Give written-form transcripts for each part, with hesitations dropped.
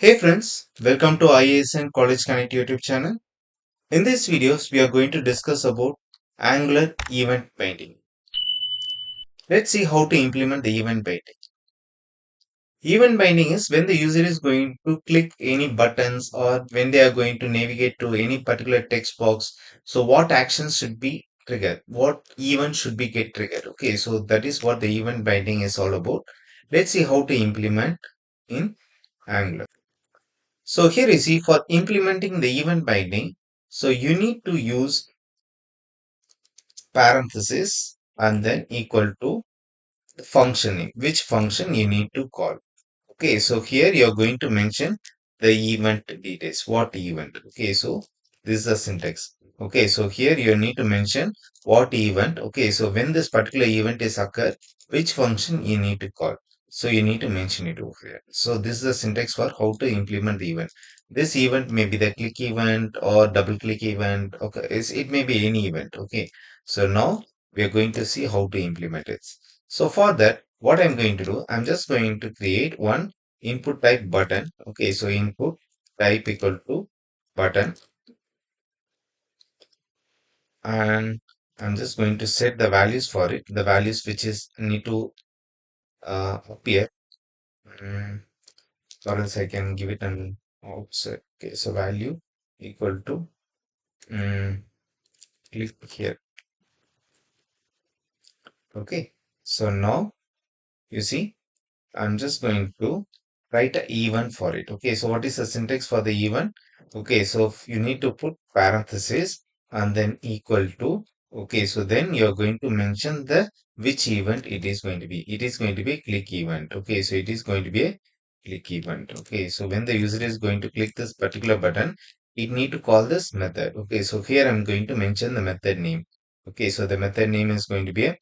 Hey friends, welcome to IAS and College Connect YouTube channel. In these videos, we are going to discuss about Angular event binding. Let's see how to implement the event binding. Event binding is when the user is going to click any buttons or when they are going to navigate to any particular text box. So what actions should be triggered? What event should be get triggered? Okay, so that is what the event binding is all about. Let's see how to implement in Angular. So here you see for implementing the event binding, so you need to use parenthesis and then equal to the function name, which function you need to call. Okay, so here you're going to mention the event details. What event? Okay, so this is the syntax. Okay, so here you need to mention what event. Okay, so when this particular event is occur, which function you need to call. So you need to mention it over here. So this is the syntax for how to implement the event. This event may be the click event or double click event. Okay, it may be any event. Okay, so now we are going to see how to implement it. So for that, what I'm going to do, I'm just going to create one input type button. Okay, so input type equal to button, and I'm just going to set the values for it, the values which is need to appear, mm, or else I can give it an offset. Okay, so value equal to click here. Okay, so now you see I'm just going to write an event for it. Okay, so what is the syntax for the event? Okay, so you need to put parenthesis and then equal to. Okay, so then you're going to mention the which event it is going to be. It is going to be a click event. Okay, so it is going to be a click event. Okay, so when the user is going to click this particular button, it need to call this method. Okay, so here I'm going to mention the method name. Okay, so the method name is going to be a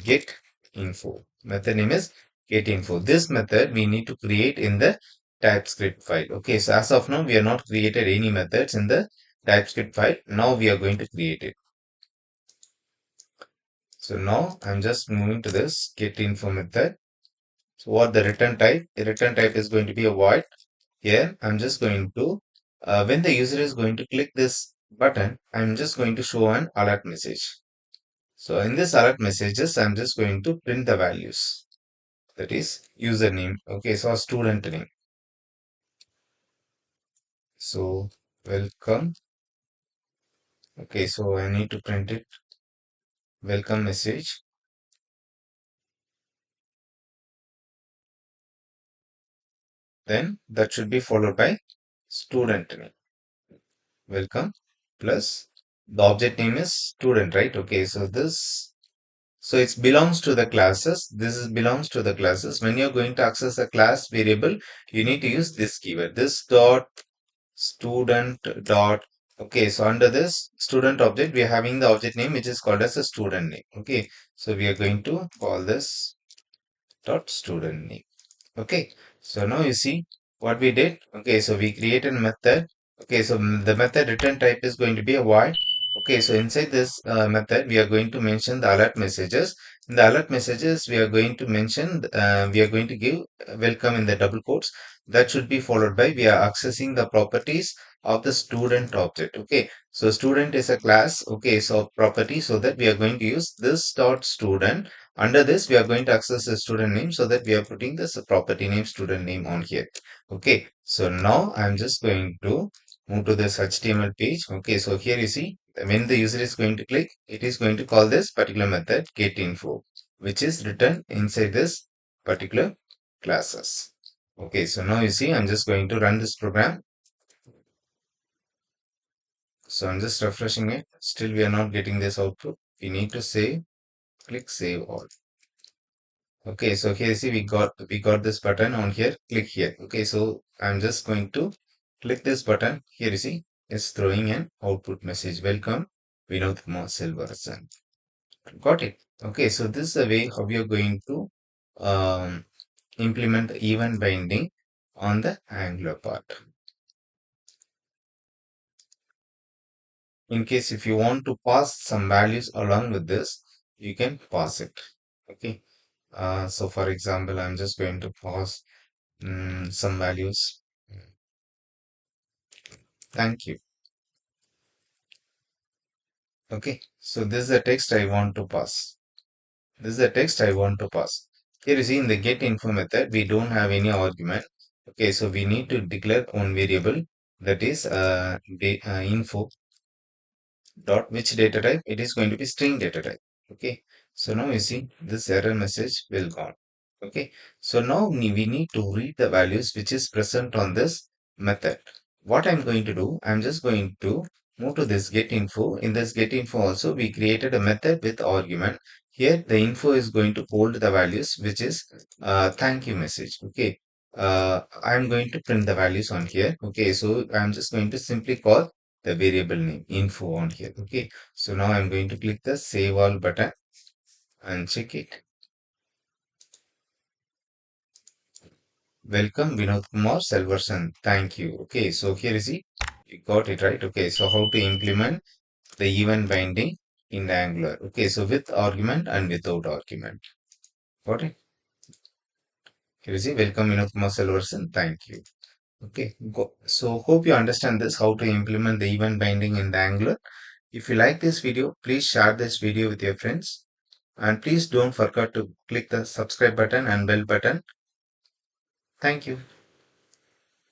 get info. Method name is get info. This method we need to create in the TypeScript file. Okay, so as of now, we are not created any methods in the TypeScript file. Now we are going to create it. So now I'm just moving to this get info method. So what the return type? The return type is going to be a void. Here I'm just going to, when the user is going to click this button, I'm just going to show an alert message. So in this alert messages, I'm just going to print the values. That is username. Okay, so student name. So welcome. Okay, so I need to print it. Welcome message. Then that should be followed by student name. Welcome plus the object name is student, right? Okay, so this, so it belongs to the classes. This is belongs to the classes. When you're going to access a class variable, you need to use this keyword. This dot student dot. Okay, so under this student object, we are having the object name which is called as a student name. Okay, so we are going to call this dot student name. Okay, so now you see what we did. Okay, so we created a method. Okay, so the method return type is going to be a void. Okay, so inside this method, we are going to mention the alert messages. In the alert messages, we are going to mention, we are going to give welcome in the double quotes. That should be followed by we are accessing the properties of the student object. Okay, so student is a class. Okay, so property, so that we are going to use this dot student. Under this, we are going to access the student name, so that we are putting this property name student name on here. Okay, so now I'm just going to move to this HTML page. Okay, so here you see when the user is going to click, it is going to call this particular method get info, which is written inside this particular classes. Okay, so now you see I'm just going to run this program. So I'm just refreshing it. Still we are not getting this output. We need to save. Click save all. Okay, so here see we got this button on here. Click here. Okay, so I'm just going to click this button. Here you see it's throwing an output message. Welcome, Vinod Kumar Silvarasan. Got it. Okay, so this is the way how you're going to implement the event binding on the Angular part. In case if you want to pass some values along with this, you can pass it. Okay. So for example, I'm just going to pass some values. Thank you. Okay, so this is the text I want to pass. This is the text I want to pass. Here you see in the get info method, we don't have any argument. Okay, so we need to declare one variable, that is info dot which data type. It is going to be string data type. Okay, so now you see this error message will gone. Okay, so now we need to read the values which is present on this method. What I'm going to do, I'm just going to move to this get info. In this get info also, we created a method with argument. Here the info is going to hold the values which is thank you message. Okay, I'm going to print the values on here. Okay, so I'm just going to simply call the variable name info on here. Okay, so now I'm going to click the save all button and check it. Welcome Vinod Kumar Selverson. Thank you. Okay, so here is it. You got it right. Okay, so how to implement the event binding in the Angular. Okay, so with argument and without argument. Got it? Here is it. Welcome Vinod Kumar Selverson. Thank you. Okay, go. So hope you understand this, how to implement the event binding in the Angular. If you like this video, please share this video with your friends. And please don't forget to click the subscribe button and bell button. Thank you.